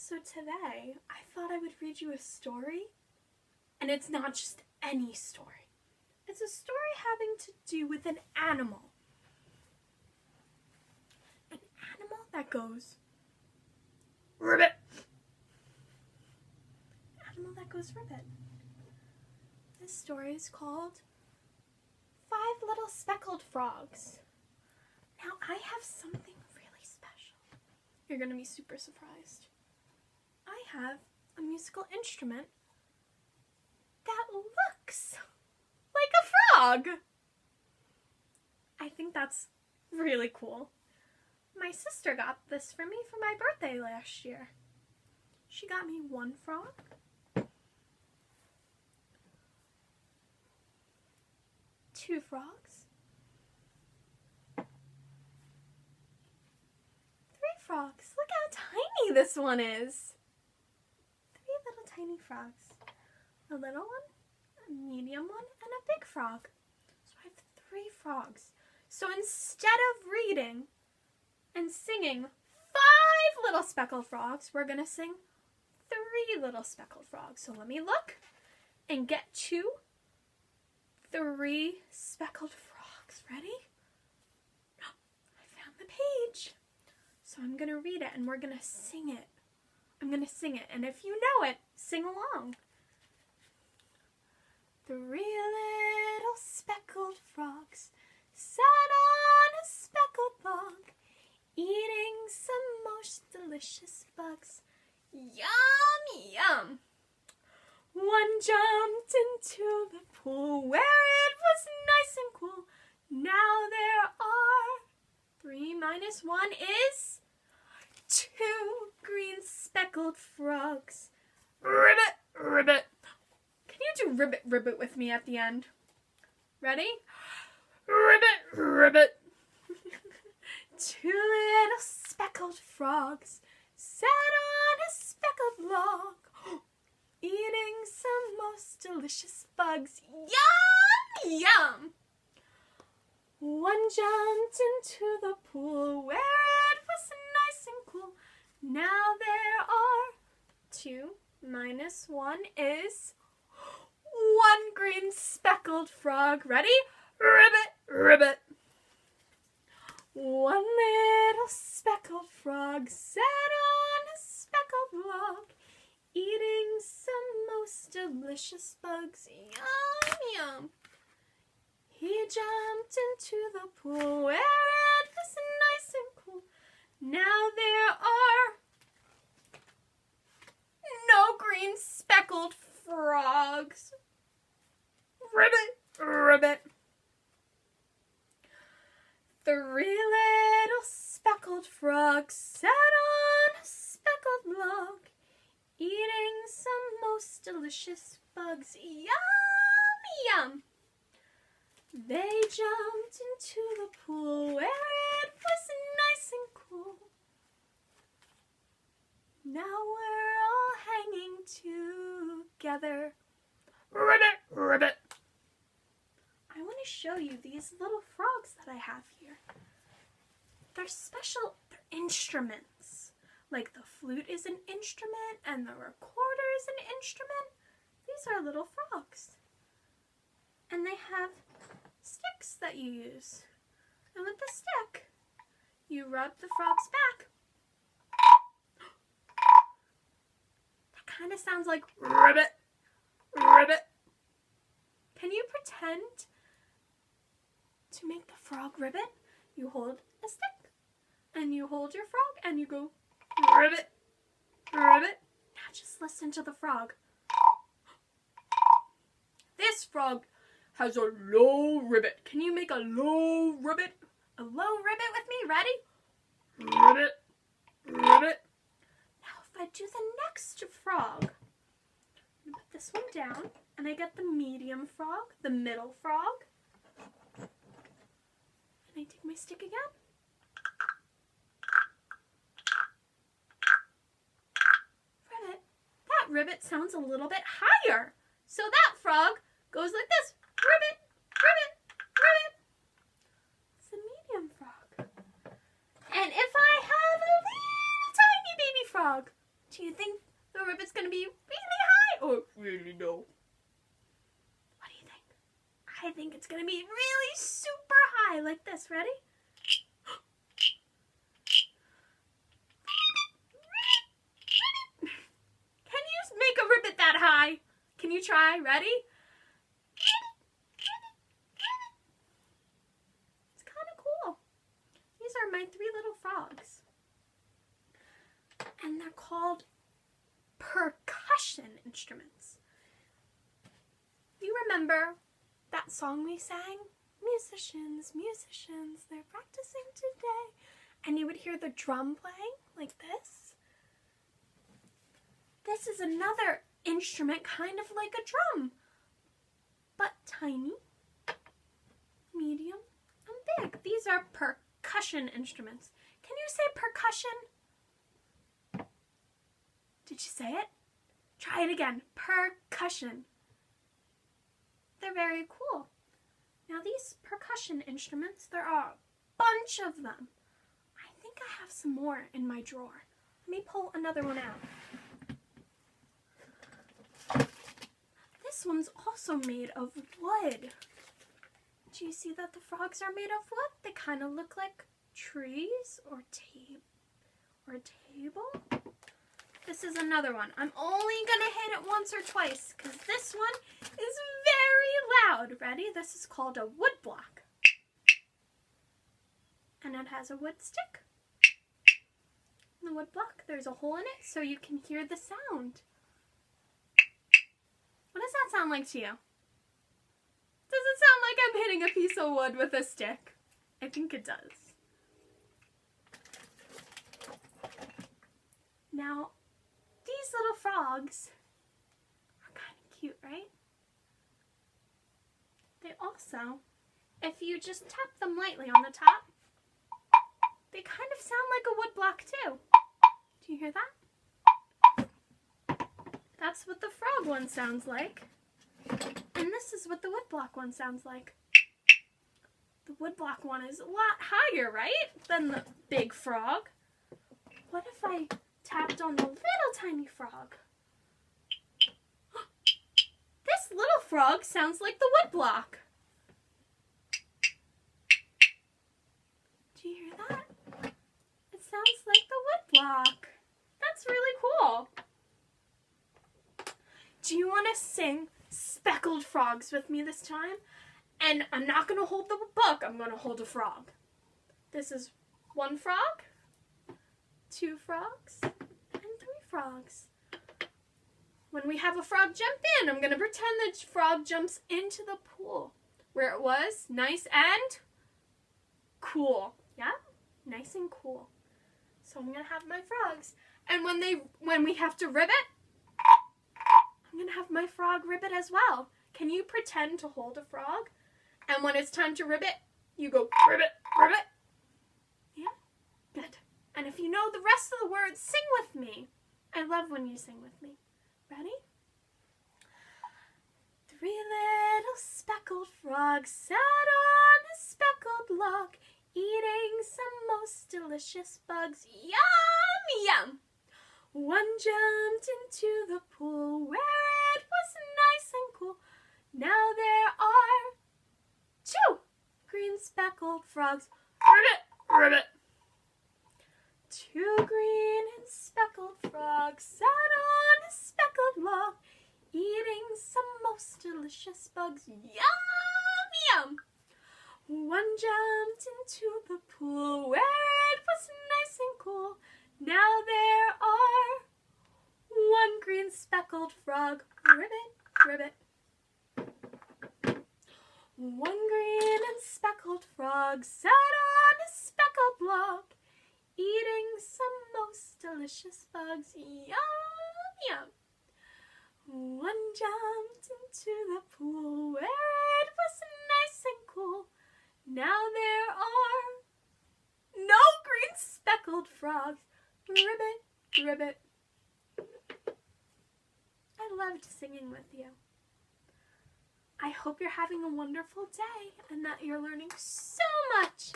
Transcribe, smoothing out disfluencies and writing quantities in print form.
So today, I thought I would read you a story, and it's not just any story. It's a story having to do with an animal. An animal that goes ribbit. Animal that goes ribbit. This story is called 5 Little Speckled Frogs. Now, I have something really special. You're going to be super surprised. I have a musical instrument that looks like a frog. I think that's really cool. My sister got this for me for my birthday last year. She got me 1 frog, 2 frogs, 3 frogs. Look how tiny this one is. 3 little tiny frogs. A little one, a medium one, and a big frog. So I have 3 frogs. So instead of reading and singing 5 little speckled frogs, we're going to sing 3 little speckled frogs. So let me look and get 2, 3 speckled frogs. Ready? I found the page. So I'm going to read it and we're going to sing it. I'm going to sing it. And if you know it, sing along. 3 little speckled frogs sat on a speckled log, eating some most delicious bugs. Yum, yum. One jumped into the pool where it was nice and cool. Now there are 3 minus 1 is 2 green speckled frogs. Ribbit, ribbit. Can you do ribbit, ribbit with me at the end? Ready? Ribbit, ribbit. 2 little speckled frogs sat on a speckled log, eating some most delicious bugs. Yum, yum. One jumped into the pool where it was nice and cool. Now there are 2 minus 1 is 1 green speckled frog. Ready? Ribbit, ribbit. 1 little speckled frog sat on a speckled log, eating some most delicious bugs. Yum, yum. He jumped into the pool where it was nice and cool. Now there are no green speckled frogs. Ribbit, ribbit. 3 little speckled frogs sat on a speckled log, eating some most delicious bugs. Yum, yum. They jumped into the pool where it was nice and cool. Now we're all hanging together. Ribbit, ribbit. I want to show you these little frogs that I have here. They're special, they're instruments. Like the flute is an instrument and the recorder is an instrument. These are little frogs. And they have sticks that you use. And with the stick, you rub the frog's back. That kind of sounds like ribbit, ribbit. Can you pretend to make the frog ribbit? You hold a stick and you hold your frog and you go ribbit, ribbit. Now just listen to the frog. This frog has a low ribbit. Can you make a low ribbit? A low ribbit with me? Ready? Ribbit, ribbit. Now if I do the next frog, I'm going to put this one down and I get the medium frog, the middle frog. And I take my stick again. Ribbit. That ribbit sounds a little bit higher. So that frog goes like this. Ribbit, ribbit, ribbit. It's the medium frog. And if I have a little tiny baby frog, Do you think the ribbit's going to be really high or really low? What do you think? I think it's going to be really super high like this. Ready? Can you make a ribbit that high? Can you try? Ready? It's kind of cool. These are my 3 little frogs. And they're called percussion instruments. You remember that song we sang? Musicians, musicians, they're practicing today. And you would hear the drum playing like this. This is another instrument kind of like a drum, but tiny, medium, and big. These are percussion instruments. Can you say percussion? Did you say it? Try it again. Percussion. They're very cool. Now these percussion instruments, there are a bunch of them. I think I have some more in my drawer. Let me pull another one out. This one's also made of wood. Do you see that the frogs are made of wood? They kind of look like trees or a table. This is another one. I'm only going to hit it once or twice because this one is very loud. Ready? This is called a wood block. And it has a wood stick. In the wood block, there's a hole in it so you can hear the sound. What does that sound like to you? Does it sound like I'm hitting a piece of wood with a stick? I think it does. Now, these little frogs are kind of cute, right? They also, if you just tap them lightly on the top, they kind of sound like a wood block too. Do you hear that? That's what the frog one sounds like. And this is what the woodblock one sounds like. The woodblock one is a lot higher, right? Than the big frog. What if I tapped on the little tiny frog? This little frog sounds like the woodblock. Do you hear that? It sounds like the woodblock. That's really cool. Do you want to sing Speckled Frogs with me this time? And I'm not going to hold the book, I'm going to hold a frog. This is 1 frog, 2 frogs, and 3 frogs. When we have a frog jump in, I'm going to pretend the frog jumps into the pool where it was nice and cool. Yeah? Nice and cool. So I'm going to have my frogs. And when we have to ribbit, I'm going to have my frog ribbit as well. Can you pretend to hold a frog? And when it's time to ribbit, you go ribbit, ribbit. Yeah? Good. And if you know the rest of the words, sing with me. I love when you sing with me. Ready? 3 little speckled frogs sat on a speckled log, eating some most delicious bugs. Yum, yum! One jumped into the pool where it was nice and cool. Now there are 2 green speckled frogs. Ribbit, ribbit. 2 green and speckled frogs sat on a speckled log, eating some most delicious bugs. Yum, yum! One jumped into the pool where it was nice and cool. Now there are 1 green speckled frog. Ribbit, ribbit. 1 green and speckled frog sat on a speckled log, eating some most delicious bugs. Yum, yum. 1 jumped into the pool where it was nice and cool. Now there are no green speckled frogs. Ribbit, ribbit. I loved singing with you. I hope you're having a wonderful day and that you're learning so much